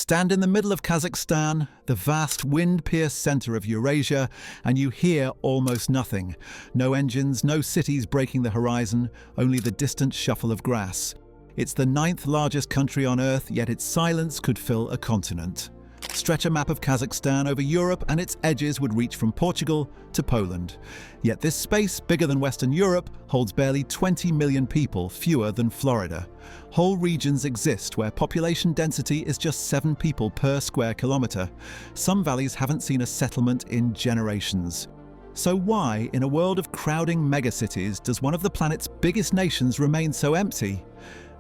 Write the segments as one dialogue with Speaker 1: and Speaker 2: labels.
Speaker 1: Stand in the middle of Kazakhstan, the vast wind-pierced center of Eurasia, and you hear almost nothing. No engines, no cities breaking the horizon, only the distant shuffle of grass. It's the 9th largest country on Earth, yet its silence could fill a continent. Stretch a map of Kazakhstan over Europe and its edges would reach from Portugal to Poland. Yet this space, bigger than Western Europe, holds barely 20 million people, fewer than Florida. Whole regions exist where population density is just 7 people per square kilometer. Some valleys haven't seen a settlement in generations. So why, in a world of crowding megacities, does one of the planet's biggest nations remain so empty?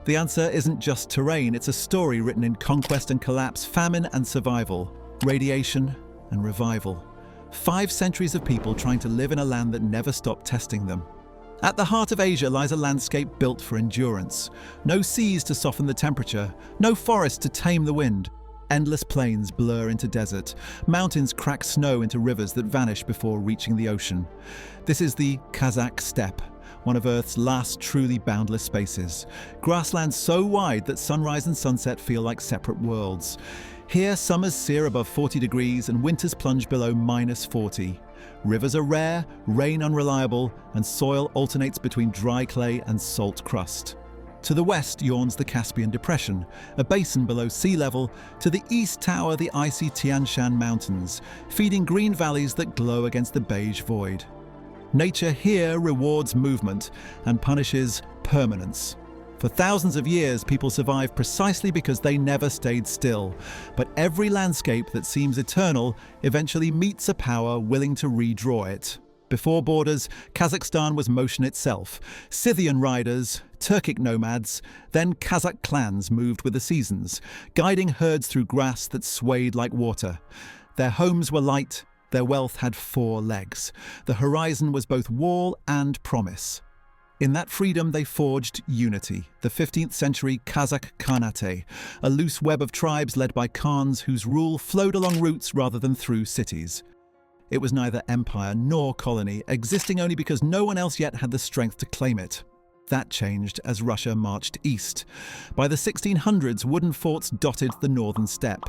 Speaker 1: The answer isn't just terrain, it's a story written in conquest and collapse, famine and survival, radiation and revival. 5 centuries of people trying to live in a land that never stopped testing them. At the heart of Asia lies a landscape built for endurance. No seas to soften the temperature, no forest to tame the wind. Endless plains blur into desert. Mountains crack snow into rivers that vanish before reaching the ocean. This is the Kazakh steppe, one of Earth's last truly boundless spaces. Grasslands so wide that sunrise and sunset feel like separate worlds. Here, summers sear above 40 degrees and winters plunge below -40. Rivers are rare, rain unreliable, and soil alternates between dry clay and salt crust. To the west yawns the Caspian Depression, a basin below sea level. To the east tower the icy Tian Shan Mountains, feeding green valleys that glow against the beige void. Nature here rewards movement and punishes permanence. For thousands of years, people survived precisely because they never stayed still. But every landscape that seems eternal eventually meets a power willing to redraw it. Before borders, Kazakhstan was motion itself. Scythian riders, Turkic nomads, then Kazakh clans moved with the seasons, guiding herds through grass that swayed like water. Their homes were light, their wealth had 4 legs. The horizon was both wall and promise. In that freedom they forged unity, the 15th century Kazakh Khanate, a loose web of tribes led by khans whose rule flowed along routes rather than through cities. It was neither empire nor colony, existing only because no one else yet had the strength to claim it. That changed as Russia marched east. By the 1600s, wooden forts dotted the northern steppe.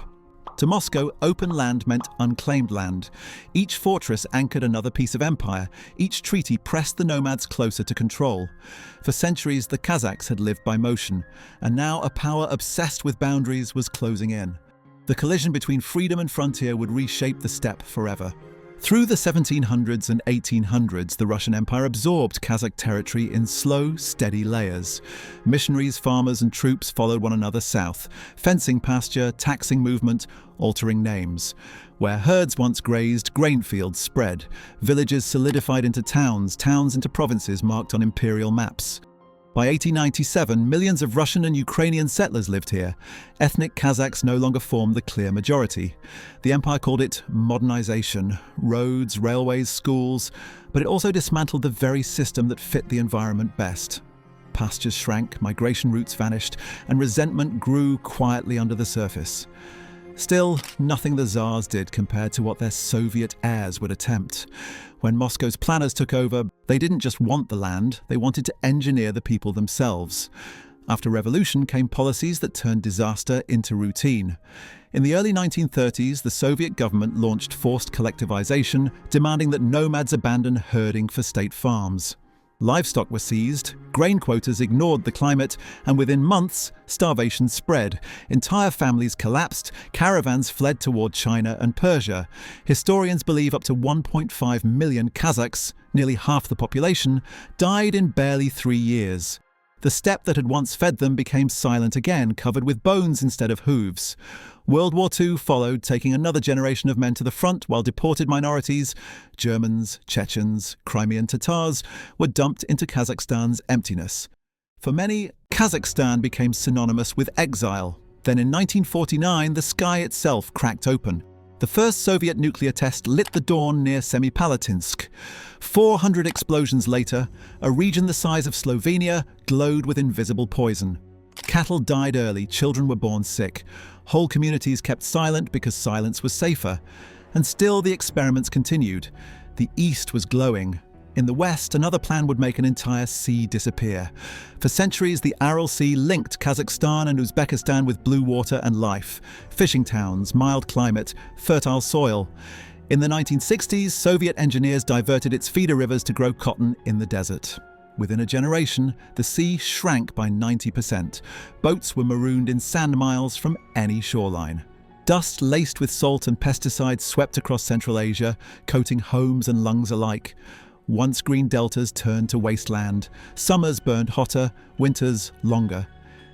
Speaker 1: To Moscow, open land meant unclaimed land. Each fortress anchored another piece of empire. Each treaty pressed the nomads closer to control. For centuries, the Kazakhs had lived by motion, and now a power obsessed with boundaries was closing in. The collision between freedom and frontier would reshape the steppe forever. Through the 1700s and 1800s, the Russian Empire absorbed Kazakh territory in slow, steady layers. Missionaries, farmers and troops followed one another south, fencing pasture, taxing movement, altering names. Where herds once grazed, grain fields spread. Villages solidified into towns, towns into provinces marked on imperial maps. By 1897, millions of Russian and Ukrainian settlers lived here. Ethnic Kazakhs no longer formed the clear majority. The empire called it modernization, roads, railways, schools, but it also dismantled the very system that fit the environment best. Pastures shrank, migration routes vanished, and resentment grew quietly under the surface. Still, nothing the Tsars did compared to what their Soviet heirs would attempt. When Moscow's planners took over, they didn't just want the land, they wanted to engineer the people themselves. After revolution came policies that turned disaster into routine. In the early 1930s, the Soviet government launched forced collectivization, demanding that nomads abandon herding for state farms. Livestock were seized, grain quotas ignored the climate, and within months, starvation spread. Entire families collapsed, caravans fled toward China and Persia. Historians believe up to 1.5 million Kazakhs, nearly half the population, died in barely 3 years. The steppe that had once fed them became silent again, covered with bones instead of hooves. World War II followed, taking another generation of men to the front, while deported minorities, Germans, Chechens, Crimean Tatars, were dumped into Kazakhstan's emptiness. For many, Kazakhstan became synonymous with exile. Then in 1949, the sky itself cracked open. The first Soviet nuclear test lit the dawn near Semipalatinsk. 400 explosions later, a region the size of Slovenia glowed with invisible poison. Cattle died early, children were born sick. Whole communities kept silent because silence was safer. And still the experiments continued. The east was glowing. In the west, another plan would make an entire sea disappear. For centuries, the Aral Sea linked Kazakhstan and Uzbekistan with blue water and life. Fishing towns, mild climate, fertile soil. In the 1960s, Soviet engineers diverted its feeder rivers to grow cotton in the desert. Within a generation, the sea shrank by 90%. Boats were marooned in sand miles from any shoreline. Dust laced with salt and pesticides swept across Central Asia, coating homes and lungs alike. Once green deltas turned to wasteland. Summers burned hotter, winters longer.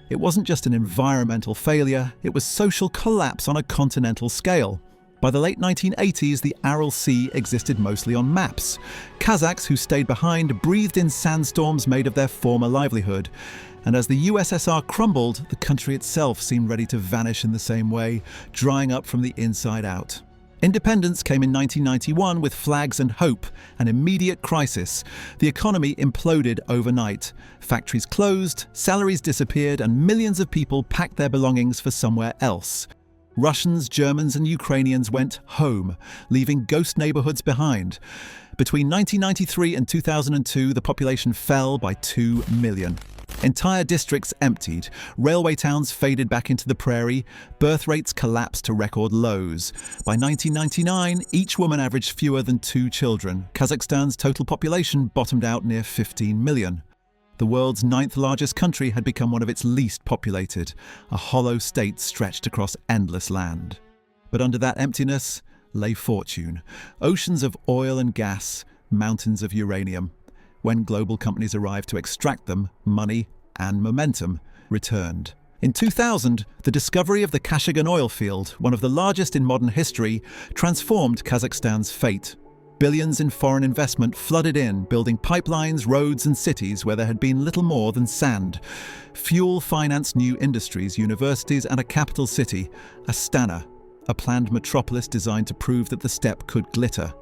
Speaker 1: It wasn't just an environmental failure, it was social collapse on a continental scale. By the late 1980s, the Aral Sea existed mostly on maps. Kazakhs who stayed behind breathed in sandstorms made of their former livelihood. And as the USSR crumbled, the country itself seemed ready to vanish in the same way, drying up from the inside out. Independence came in 1991 with flags and hope, an immediate crisis. The economy imploded overnight. Factories closed, salaries disappeared, and millions of people packed their belongings for somewhere else. Russians, Germans, and Ukrainians went home, leaving ghost neighborhoods behind. Between 1993 and 2002, the population fell by 2 million. Entire districts emptied, railway towns faded back into the prairie, birth rates collapsed to record lows. By 1999, each woman averaged fewer than 2 children. Kazakhstan's total population bottomed out near 15 million. The world's 9th largest country had become one of its least populated, a hollow state stretched across endless land. But under that emptiness lay fortune, oceans of oil and gas, mountains of uranium. When global companies arrived to extract them, money and momentum returned. In 2000, the discovery of the Kashagan oil field, one of the largest in modern history, transformed Kazakhstan's fate. Billions in foreign investment flooded in, building pipelines, roads and cities where there had been little more than sand. Fuel financed new industries, universities and a capital city, Astana, a planned metropolis designed to prove that the steppe could glitter.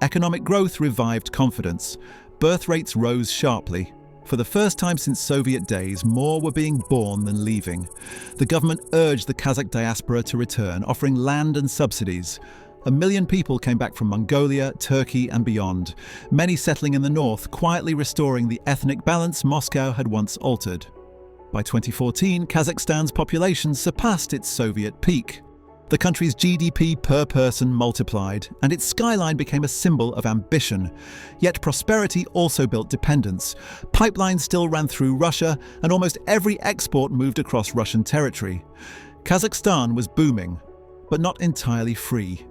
Speaker 1: Economic growth revived confidence. Birth rates rose sharply. For the first time since Soviet days, more were being born than leaving. The government urged the Kazakh diaspora to return, offering land and subsidies. 1 million people came back from Mongolia, Turkey and beyond, many settling in the north, quietly restoring the ethnic balance Moscow had once altered. By 2014, Kazakhstan's population surpassed its Soviet peak. The country's GDP per person multiplied, and its skyline became a symbol of ambition. Yet prosperity also built dependence. Pipelines still ran through Russia, and almost every export moved across Russian territory. Kazakhstan was booming, but not entirely free.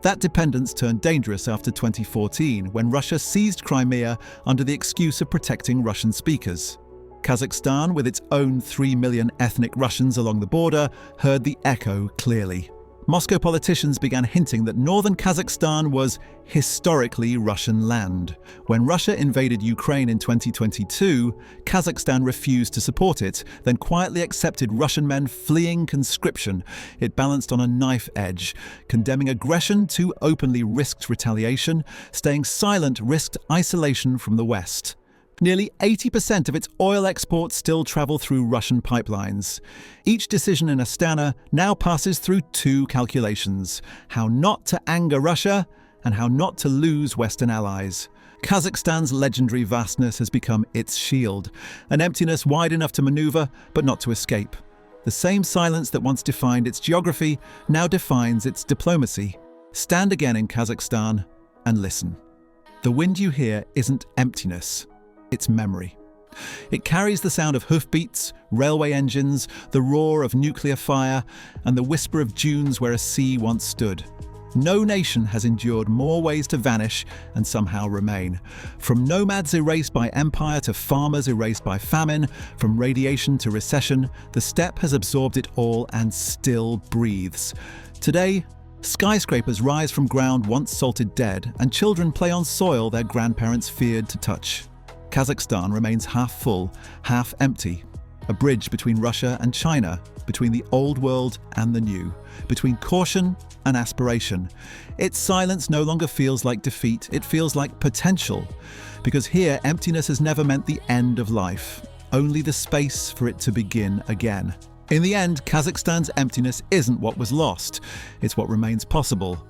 Speaker 1: That dependence turned dangerous after 2014, when Russia seized Crimea under the excuse of protecting Russian speakers. Kazakhstan, with its own 3 million ethnic Russians along the border, heard the echo clearly. Moscow politicians began hinting that northern Kazakhstan was historically Russian land. When Russia invaded Ukraine in 2022, Kazakhstan refused to support it, then quietly accepted Russian men fleeing conscription. It balanced on a knife edge. Condemning aggression too openly risked retaliation. Staying silent risked isolation from the West. Nearly 80% of its oil exports still travel through Russian pipelines. Each decision in Astana now passes through 2 calculations: how not to anger Russia and how not to lose Western allies. Kazakhstan's legendary vastness has become its shield, an emptiness wide enough to maneuver but not to escape. The same silence that once defined its geography now defines its diplomacy. Stand again in Kazakhstan and listen. The wind you hear isn't emptiness. It's memory. It carries the sound of hoofbeats, railway engines, the roar of nuclear fire, and the whisper of dunes where a sea once stood. No nation has endured more ways to vanish and somehow remain. From nomads erased by empire to farmers erased by famine, from radiation to recession, the steppe has absorbed it all and still breathes. Today, skyscrapers rise from ground once salted dead, and children play on soil their grandparents feared to touch. Kazakhstan remains half full, half empty, a bridge between Russia and China, between the old world and the new, between caution and aspiration. Its silence no longer feels like defeat, it feels like potential, because here emptiness has never meant the end of life, only the space for it to begin again. In the end, Kazakhstan's emptiness isn't what was lost, it's what remains possible.